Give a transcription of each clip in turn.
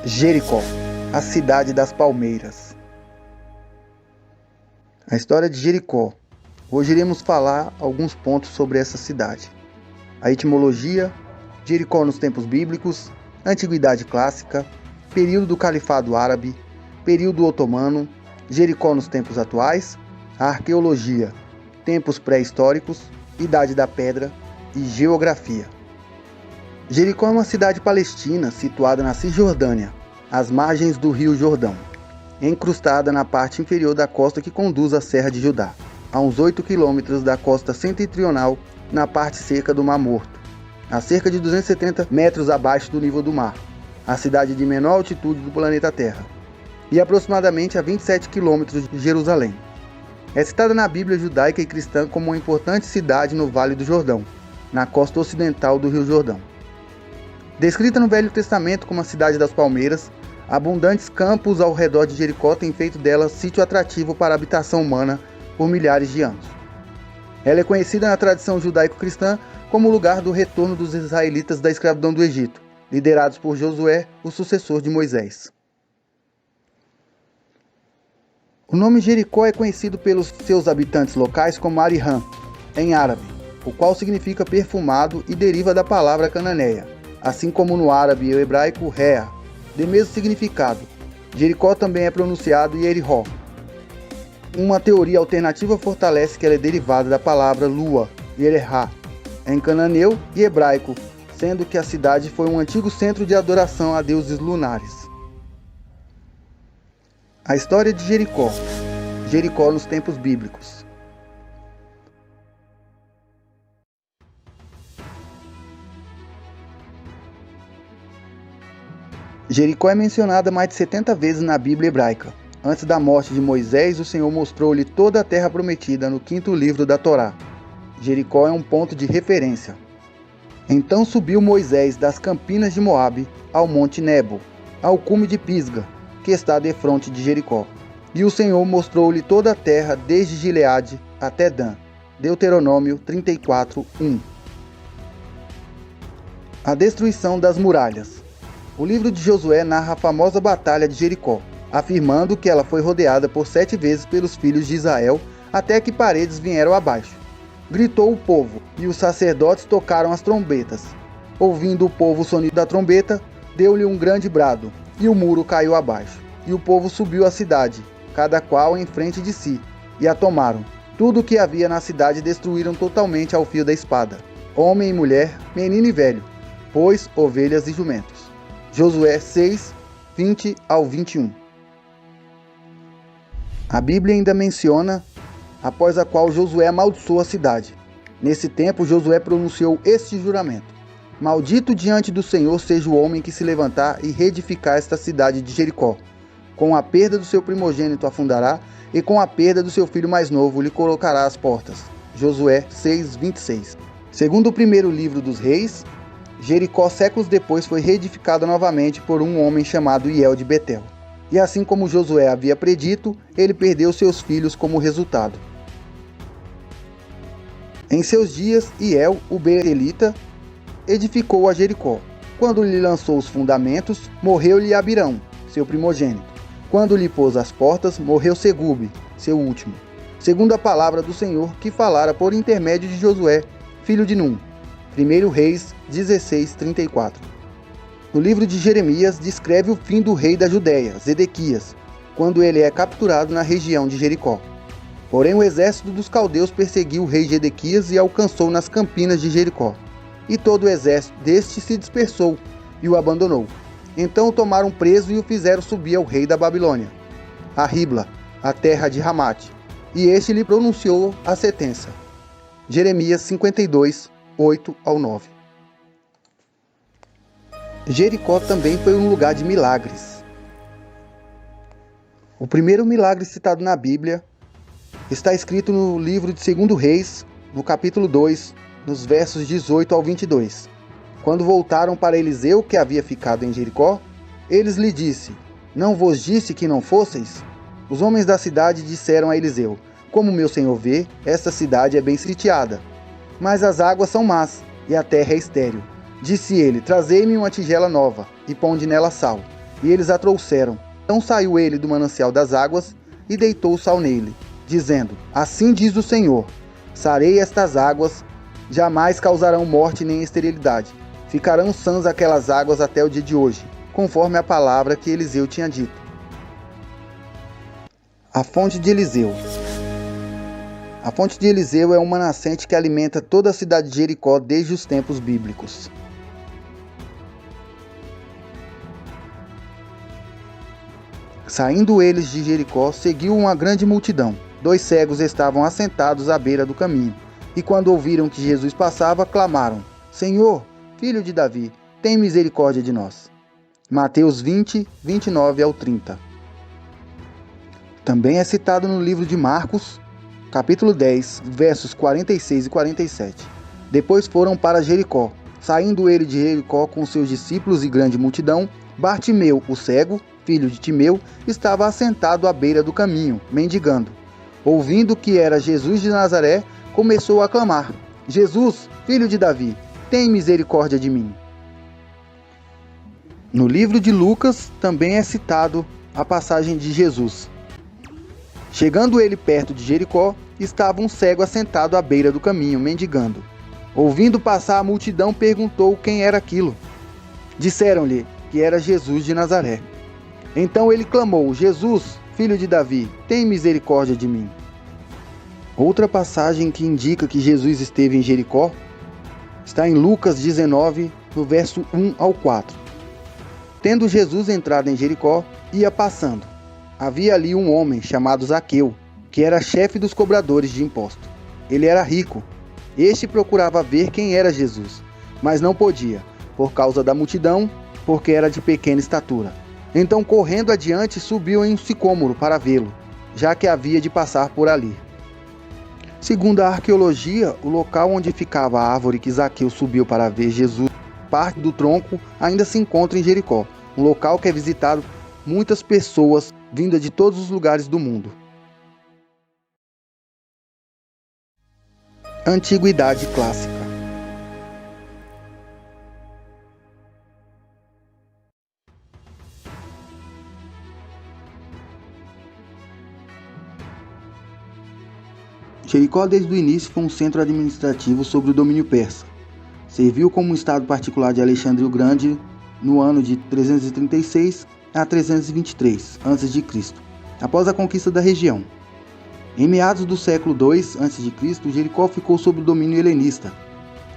Jericó, a cidade das palmeiras. A história de Jericó. Hoje iremos falar alguns pontos sobre essa cidade. A etimologia, Jericó nos tempos bíblicos, Antiguidade Clássica, período do Califado Árabe, período otomano, Jericó nos tempos atuais, a arqueologia, tempos pré-históricos, Idade da Pedra e geografia. Jericó é uma cidade palestina situada na Cisjordânia, às margens do rio Jordão, encrustada na parte inferior da costa que conduz à Serra de Judá, a uns 8 quilômetros da costa setentrional, na parte seca do Mar Morto, a cerca de 270 metros abaixo do nível do mar, a cidade de menor altitude do planeta Terra, e aproximadamente a 27 quilômetros de Jerusalém. É citada na Bíblia judaica e cristã como uma importante cidade no Vale do Jordão, na costa ocidental do Rio Jordão. Descrita no Velho Testamento como a cidade das palmeiras, abundantes campos ao redor de Jericó têm feito dela sítio atrativo para a habitação humana por milhares de anos. Ela é conhecida na tradição judaico-cristã como lugar do retorno dos israelitas da escravidão do Egito, liderados por Josué, o sucessor de Moisés. O nome Jericó é conhecido pelos seus habitantes locais como Ariham, em árabe, o qual significa perfumado e deriva da palavra cananeia, assim como no árabe e hebraico Rea, de mesmo significado. Jericó também é pronunciado Yerihó. Uma teoria alternativa fortalece que ela é derivada da palavra lua, Yerehá, em cananeu e hebraico, sendo que a cidade foi um antigo centro de adoração a deuses lunares. A história de Jericó. Jericó nos tempos bíblicos. Jericó é mencionada mais de 70 vezes na Bíblia hebraica. Antes da morte de Moisés, o Senhor mostrou-lhe toda a terra prometida no 5º livro da Torá. Jericó é um ponto de referência. Então subiu Moisés das campinas de Moabe ao monte Nebo, ao cume de Pisga, que está defronte de Jericó. E o Senhor mostrou-lhe toda a terra desde Gileade até Dan. Deuteronômio 34:1. A destruição das muralhas. O livro de Josué narra a famosa batalha de Jericó, afirmando que ela foi rodeada por 7 vezes pelos filhos de Israel, até que paredes vieram abaixo. Gritou o povo, e os sacerdotes tocaram as trombetas. Ouvindo o povo o sonido da trombeta, deu-lhe um grande brado, e o muro caiu abaixo. E o povo subiu à cidade, cada qual em frente de si, e a tomaram. Tudo o que havia na cidade destruíram totalmente ao fio da espada, homem e mulher, menino e velho, bois, ovelhas e jumentos. Josué 6, 20 ao 21. A Bíblia ainda menciona, após a qual Josué amaldiçoou a cidade. Nesse tempo, Josué pronunciou este juramento: Maldito diante do Senhor seja o homem que se levantar e reedificar esta cidade de Jericó. Com a perda do seu primogênito a fundará, e com a perda do seu filho mais novo lhe colocará as portas. Josué 6, 26. Segundo o primeiro livro dos reis, Jericó séculos depois foi reedificada novamente por um homem chamado Hiel de Betel. E assim como Josué havia predito, ele perdeu seus filhos como resultado. Em seus dias, Hiel, o Betelita, edificou a Jericó. Quando lhe lançou os fundamentos, morreu-lhe Abirão, seu primogênito. Quando lhe pôs as portas, morreu Segube, seu último, segundo a palavra do Senhor que falara por intermédio de Josué, filho de Num. 1 Reis 16, 34. No livro de Jeremias descreve o fim do rei da Judéia, Zedequias, quando ele é capturado na região de Jericó. Porém o exército dos caldeus perseguiu o rei Zedequias e alcançou nas campinas de Jericó. E todo o exército deste se dispersou e o abandonou. Então o tomaram preso e o fizeram subir ao rei da Babilônia, a Ribla, a terra de Ramate, e este lhe pronunciou a sentença. Jeremias 52, 8 ao 9. Jericó também foi um lugar de milagres. O primeiro milagre citado na Bíblia está escrito no livro de 2 Reis, no capítulo 2, nos versos 18 ao 22. Quando voltaram para Eliseu, que havia ficado em Jericó, eles lhe disse: Não vos disse que não fosseis? Os homens da cidade disseram a Eliseu: Como meu senhor vê, esta cidade é bem sitiada, mas as águas são más e a terra é estéril. Disse ele: Trazei-me uma tigela nova e ponde nela sal. e eles a trouxeram. Então saiu ele do manancial das águas e deitou o sal nele, dizendo: Assim diz o Senhor, sarei estas águas, jamais causarão morte nem esterilidade. Ficarão sãs aquelas águas até o dia de hoje, conforme a palavra que Eliseu tinha dito. A fonte de Eliseu. A fonte de Eliseu é uma nascente que alimenta toda a cidade de Jericó desde os tempos bíblicos. Saindo eles de Jericó, seguiu uma grande multidão. 2 cegos estavam assentados à beira do caminho, e quando ouviram que Jesus passava, clamaram: Senhor, filho de Davi, tem misericórdia de nós. Mateus 20, 29 ao 30. Também é citado no livro de Marcos, capítulo 10, versos 46 e 47. Depois foram para Jericó. Saindo ele de Jericó com seus discípulos e grande multidão, Bartimeu, o cego, filho de Timeu, estava assentado à beira do caminho, mendigando. Ouvindo que era Jesus de Nazaré, começou a clamar: Jesus, filho de Davi, tem misericórdia de mim. No livro de Lucas também é citado a passagem de Jesus. Chegando ele perto de Jericó, estava um cego assentado à beira do caminho, mendigando. Ouvindo passar a multidão, perguntou quem era aquilo. Disseram-lhe que era Jesus de Nazaré. Então ele clamou: Jesus, filho de Davi, tem misericórdia de mim. Outra passagem que indica que Jesus esteve em Jericó está em Lucas 19, no verso 1 ao 4. Tendo Jesus entrado em Jericó, ia passando. Havia ali um homem chamado Zaqueu, que era chefe dos cobradores de imposto. Ele era rico. Este procurava ver quem era Jesus, mas não podia, por causa da multidão, porque era de pequena estatura. Então, correndo adiante, subiu em um sicômoro para vê-lo, já que havia de passar por ali. Segundo a arqueologia, o local onde ficava a árvore que Zaqueu subiu para ver Jesus, parte do tronco, ainda se encontra em Jericó, um local que é visitado muitas pessoas vindas de todos os lugares do mundo. Antiguidade clássica. Jericó desde o início foi um centro administrativo sob o domínio persa. Serviu como um estado particular de Alexandre o Grande no ano de 336 a 323 a.C., após a conquista da região. Em meados do século II a.C., Jericó ficou sob o domínio helenista.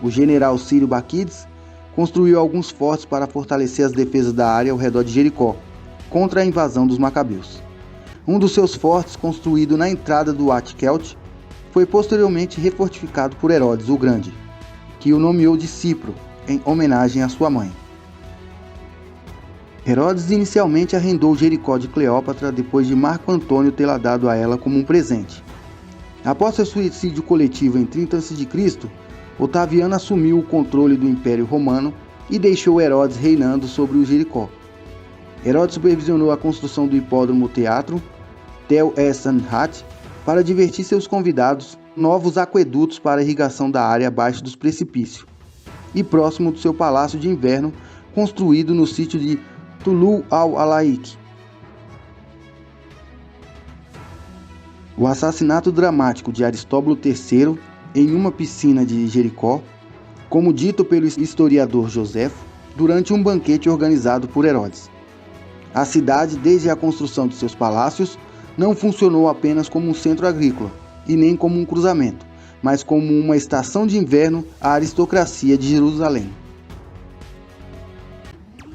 O general Sírio Baquides construiu alguns fortes para fortalecer as defesas da área ao redor de Jericó, contra a invasão dos macabeus. Um dos seus fortes, construído na entrada do At-Kelt, foi posteriormente refortificado por Herodes o Grande, que o nomeou de Cipro, em homenagem à sua mãe. Herodes inicialmente arrendou Jericó de Cleópatra depois de Marco Antônio tê-la dado a ela como um presente. Após seu suicídio coletivo em 30 a.C., Otaviano assumiu o controle do Império Romano e deixou Herodes reinando sobre o Jericó. Herodes supervisionou a construção do hipódromo teatro Tel Es-Sanhat para divertir seus convidados, novos aquedutos para a irrigação da área abaixo dos precipícios e próximo do seu palácio de inverno, construído no sítio de Tulu al-Alaik. O assassinato dramático de Aristóbulo III em uma piscina de Jericó, como dito pelo historiador Joséfo, durante um banquete organizado por Herodes. A cidade, desde a construção de seus palácios, não funcionou apenas como um centro agrícola e nem como um cruzamento, mas como uma estação de inverno à aristocracia de Jerusalém.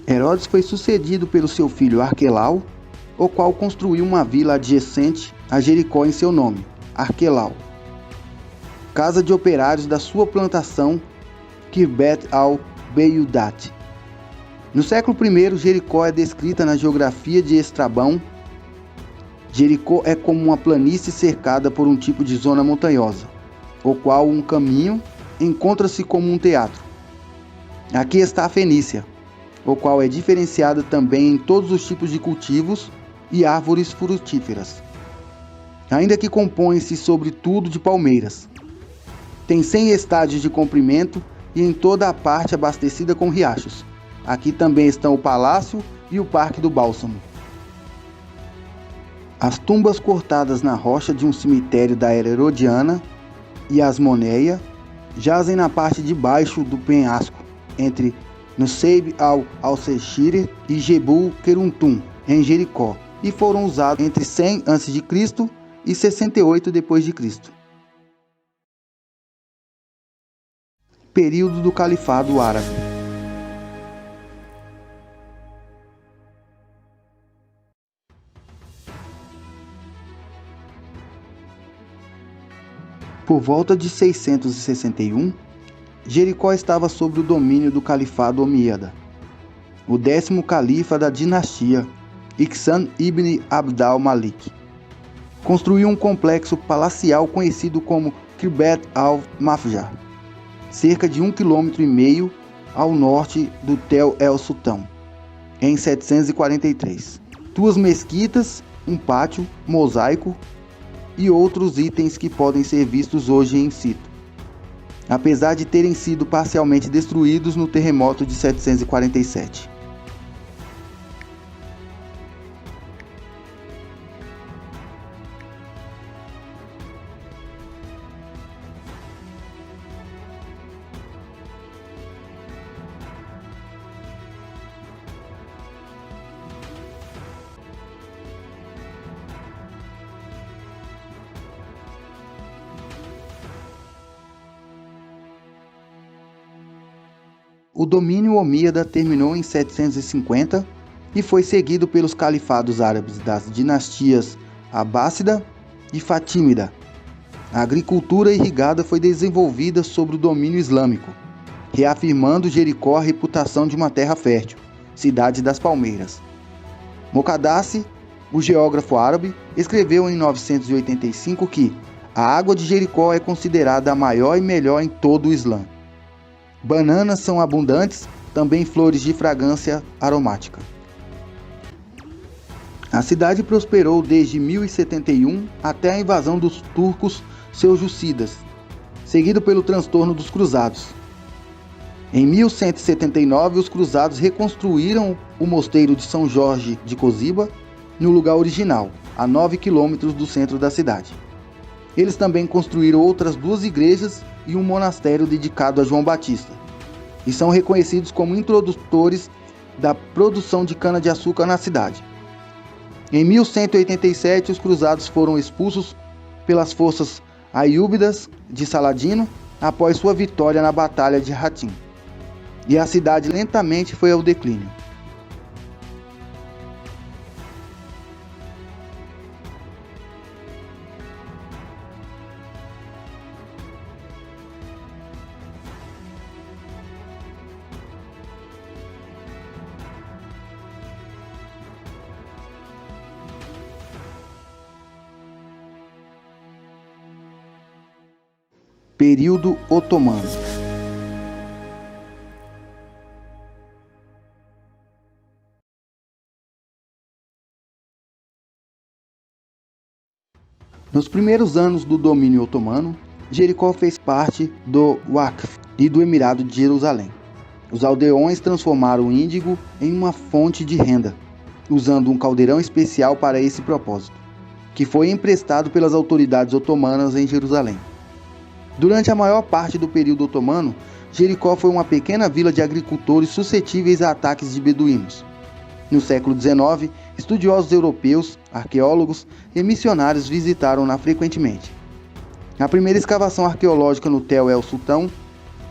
Herodes foi sucedido pelo seu filho Arquelau, o qual construiu uma vila adjacente a Jericó em seu nome, Arquelau, casa de operários da sua plantação Kirbet al-Beyudat. No século I, Jericó é descrita na geografia de Estrabão. Jericó é como uma planície cercada por um tipo de zona montanhosa, o qual um caminho encontra-se como um teatro. Aqui está a Fenícia, o qual é diferenciada também em todos os tipos de cultivos e árvores frutíferas, ainda que compõe-se sobretudo de palmeiras. Tem 100 estádios de comprimento e em toda a parte abastecida com riachos. Aqui também estão o palácio e o Parque do Bálsamo. As tumbas cortadas na rocha de um cemitério da era herodiana e Asmoneia jazem na parte de baixo do penhasco, entre Nuseib al-Alseshire e Jebul Queruntum, em Jericó, e foram usados entre 100 a.C. e 68 d.C. Período do Califado Árabe. Por volta de 661, Jericó estava sob o domínio do Califado Omíada, o 10º califa da dinastia, Ihsan ibn Abd al-Malik. Construiu um complexo palacial conhecido como Khirbet al-Mafjar, cerca de 1,5 km ao norte do Tel el-Sultão, em 743. 2 mesquitas, um pátio, mosaico e outros itens que podem ser vistos hoje em situ, apesar de terem sido parcialmente destruídos no terremoto de 747. O domínio omíada terminou em 750 e foi seguido pelos califados árabes das dinastias Abássida e Fatímida. A agricultura irrigada foi desenvolvida sob o domínio islâmico, reafirmando Jericó a reputação de uma terra fértil, cidade das palmeiras. Mokadassi, o geógrafo árabe, escreveu em 985 que a água de Jericó é considerada a maior e melhor em todo o Islã. Bananas são abundantes, também flores de fragrância aromática. A cidade prosperou desde 1071 até a invasão dos turcos seljúcidas, seguido pelo transtorno dos cruzados. Em 1179, os cruzados reconstruíram o mosteiro de São Jorge de Coziba no lugar original, a 9 quilômetros do centro da cidade. Eles também construíram outras 2 igrejas e um monastério dedicado a João Batista, e são reconhecidos como introdutores da produção de cana-de-açúcar na cidade. Em 1187, os cruzados foram expulsos pelas forças aiúbidas de Saladino após sua vitória na Batalha de Hattin, e a cidade lentamente foi ao declínio. Período Otomano. Nos primeiros anos do domínio otomano, Jericó fez parte do Waqf e do Emirado de Jerusalém. Os aldeões transformaram o índigo em uma fonte de renda, usando um caldeirão especial para esse propósito, que foi emprestado pelas autoridades otomanas em Jerusalém. Durante a maior parte do período otomano, Jericó foi uma pequena vila de agricultores suscetíveis a ataques de beduínos. No século XIX, estudiosos europeus, arqueólogos e missionários visitaram-na frequentemente. A primeira escavação arqueológica no Tel el-Sultão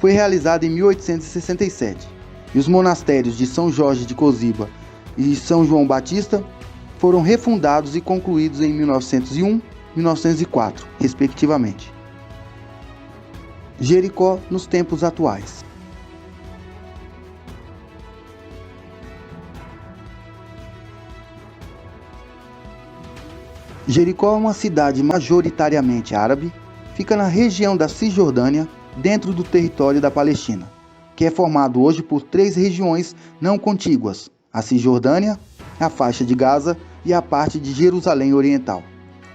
foi realizada em 1867, e os monastérios de São Jorge de Coziba e São João Batista foram refundados e concluídos em 1901 e 1904, respectivamente. Jericó nos tempos atuais. Jericó é uma cidade majoritariamente árabe, fica na região da Cisjordânia, dentro do território da Palestina, que é formado hoje por 3 regiões não contíguas: a Cisjordânia, a faixa de Gaza e a parte de Jerusalém Oriental,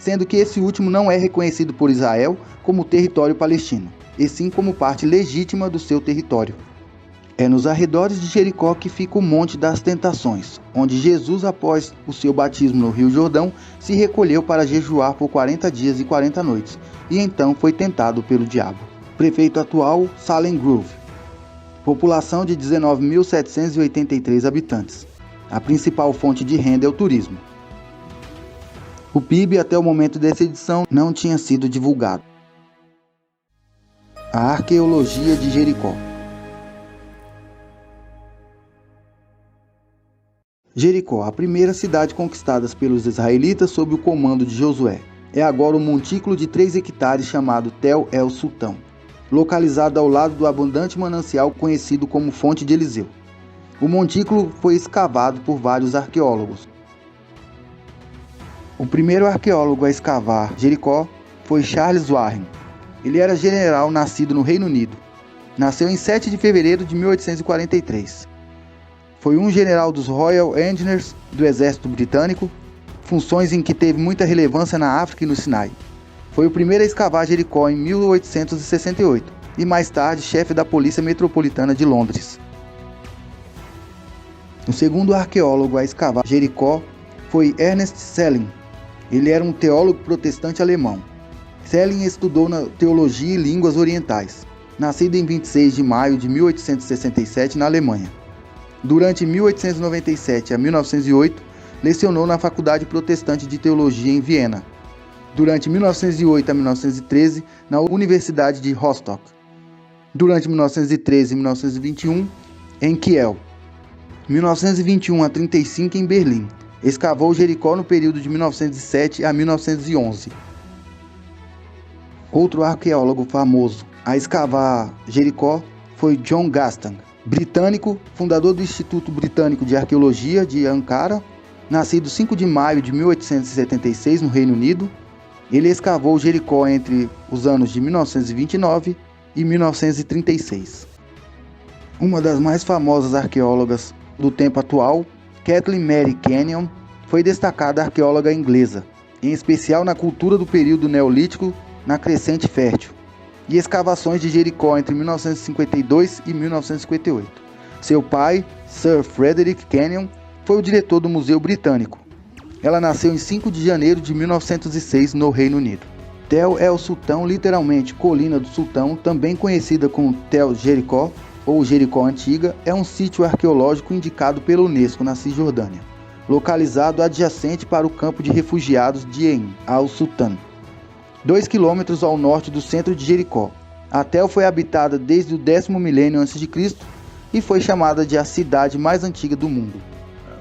sendo que esse último não é reconhecido por Israel como território palestino, e sim como parte legítima do seu território. É nos arredores de Jericó que fica o Monte das Tentações, onde Jesus, após o seu batismo no Rio Jordão, se recolheu para jejuar por 40 dias e 40 noites, e então foi tentado pelo diabo. Prefeito atual, Salem Grove. População de 19.783 habitantes. A principal fonte de renda é o turismo. O PIB até o momento dessa edição não tinha sido divulgado. A arqueologia de Jericó. Jericó, a primeira cidade conquistada pelos israelitas sob o comando de Josué, é agora um montículo de 3 hectares chamado Tel El Sultão, localizado ao lado do abundante manancial conhecido como Fonte de Eliseu. O montículo foi escavado por vários arqueólogos. O primeiro arqueólogo a escavar Jericó foi Charles Warren. Ele era general nascido no Reino Unido. Nasceu em 7 de fevereiro de 1843. Foi um general dos Royal Engineers do Exército Britânico, funções em que teve muita relevância na África e no Sinai. Foi o primeiro a escavar Jericó em 1868 e mais tarde chefe da Polícia Metropolitana de Londres. O segundo arqueólogo a escavar Jericó foi Ernest Selling. Ele era um teólogo protestante alemão. Selling estudou na teologia e línguas orientais, nascido em 26 de maio de 1867 na Alemanha. Durante 1897 a 1908, lecionou na Faculdade Protestante de Teologia em Viena. Durante 1908 a 1913, na Universidade de Rostock. Durante 1913 e 1921, em Kiel. 1921 a 35 em Berlim. Escavou Jericó no período de 1907 a 1911. Outro arqueólogo famoso a escavar Jericó foi John Gaston, britânico, fundador do Instituto Britânico de Arqueologia de Ankara, nascido 5 de maio de 1876 no Reino Unido. Ele escavou Jericó entre os anos de 1929 e 1936. Uma das mais famosas arqueólogas do tempo atual, Kathleen Mary Kenyon, foi destacada arqueóloga inglesa, em especial na cultura do período neolítico na Crescente Fértil, e escavações de Jericó entre 1952 e 1958. Seu pai, Sir Frederick Kenyon, foi o diretor do Museu Britânico. Ela nasceu em 5 de janeiro de 1906 no Reino Unido. Tel El Sultão, literalmente Colina do Sultão, também conhecida como Tel Jericó ou Jericó Antiga, é um sítio arqueológico indicado pela Unesco na Cisjordânia, localizado adjacente para o campo de refugiados de Ain al-Sultan, 2 quilômetros ao norte do centro de Jericó. A Tel foi habitada desde o 10º milênio a.C. e foi chamada de a cidade mais antiga do mundo.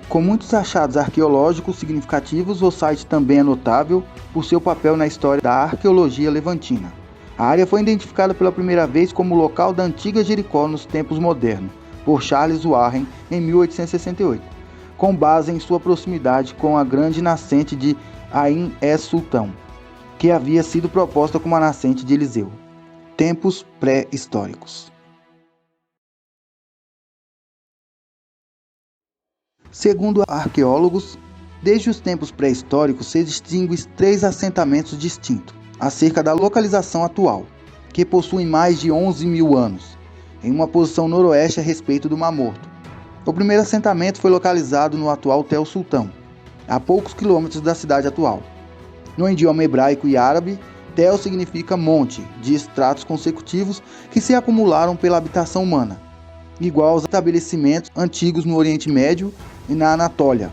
Com muitos achados arqueológicos significativos, o site também é notável por seu papel na história da arqueologia levantina. A área foi identificada pela primeira vez como local da antiga Jericó nos tempos modernos, por Charles Warren em 1868, com base em sua proximidade com a grande nascente de Ain es-Sultão, que havia sido proposta como a nascente de Eliseu. Tempos pré-históricos. Segundo arqueólogos, desde os tempos pré-históricos se distinguem 3 assentamentos distintos acerca da localização atual, que possuem mais de 11 mil anos, em uma posição noroeste a respeito do Mar Morto. O primeiro assentamento foi localizado no atual Tel Sultão, a poucos quilômetros da cidade atual. No idioma hebraico e árabe, Tel significa monte, de estratos consecutivos que se acumularam pela habitação humana, igual aos estabelecimentos antigos no Oriente Médio e na Anatólia.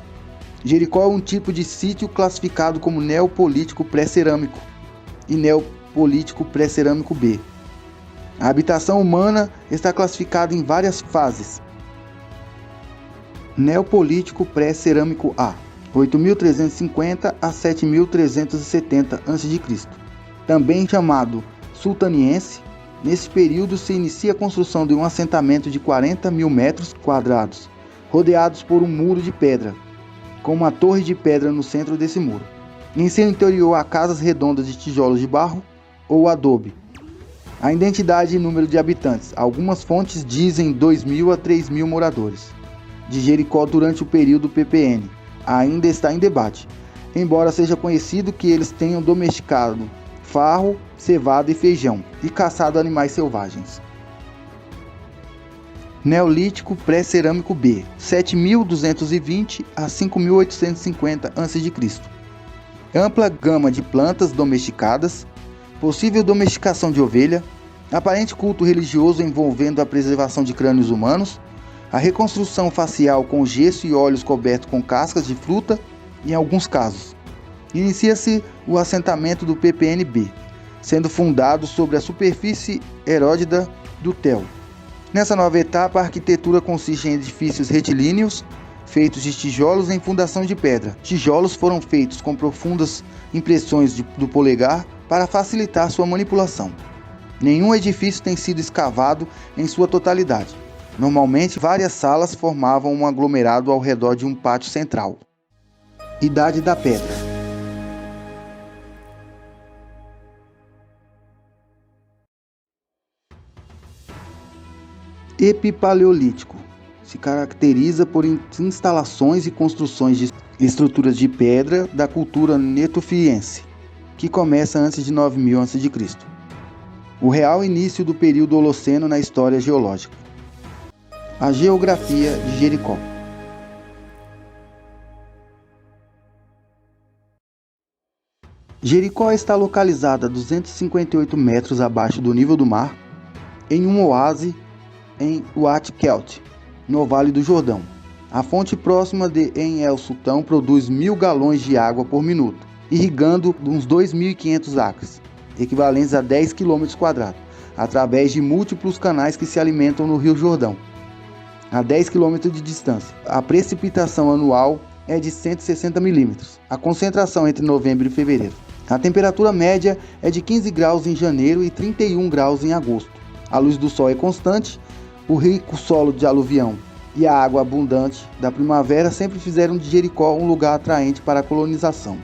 Jericó é um tipo de sítio classificado como neopolítico pré-cerâmico e neopolítico pré-cerâmico B. A habitação humana está classificada em várias fases. Neopolítico pré-cerâmico A, 8.350 a 7.370 a.C., também chamado sultaniense. Nesse período se inicia a construção de um assentamento de 40 mil metros quadrados, rodeados por um muro de pedra, com uma torre de pedra no centro desse muro. Em seu interior há casas redondas de tijolos de barro ou adobe. A identidade e número de habitantes. Algumas fontes dizem 2.000 a 3.000 moradores de Jericó durante o período PPN. Ainda está em debate, embora seja conhecido que eles tenham domesticado farro, cevada e feijão, e caçado animais selvagens. Neolítico pré-cerâmico B, 7.220 a 5.850 a.C. Ampla gama de plantas domesticadas, possível domesticação de ovelha, aparente culto religioso envolvendo a preservação de crânios humanos, a reconstrução facial com gesso e olhos cobertos com cascas de fruta, em alguns casos. Inicia-se o assentamento do PPNB, sendo fundado sobre a superfície eródida do TEL. Nessa nova etapa, a arquitetura consiste em edifícios retilíneos, feitos de tijolos em fundação de pedra. Tijolos foram feitos com profundas impressões do polegar para facilitar sua manipulação. Nenhum edifício tem sido escavado em sua totalidade. Normalmente, várias salas formavam um aglomerado ao redor de um pátio central. Idade da Pedra. Epipaleolítico. Se caracteriza por instalações e construções de estruturas de pedra da cultura netufiense, que começa antes de 9000 a.C. O real início do período Holoceno na história geológica. A geografia de Jericó. Jericó está localizada a 258 metros abaixo do nível do mar, em um oásis em Uat Kelt, no Vale do Jordão. A fonte próxima de En El Sultão produz 1000 galões de água por minuto, irrigando uns 2.500 acres, equivalentes a 10 km², através de múltiplos canais que se alimentam no Rio Jordão, a 10 km de distância. A precipitação anual é de 160 milímetros. A concentração entre novembro e fevereiro. A temperatura média é de 15 graus em janeiro e 31 graus em agosto. A luz do sol é constante. O rico solo de aluvião e a água abundante da primavera sempre fizeram de Jericó um lugar atraente para a colonização.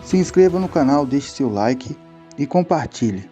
Se inscreva no canal, deixe seu like e compartilhe.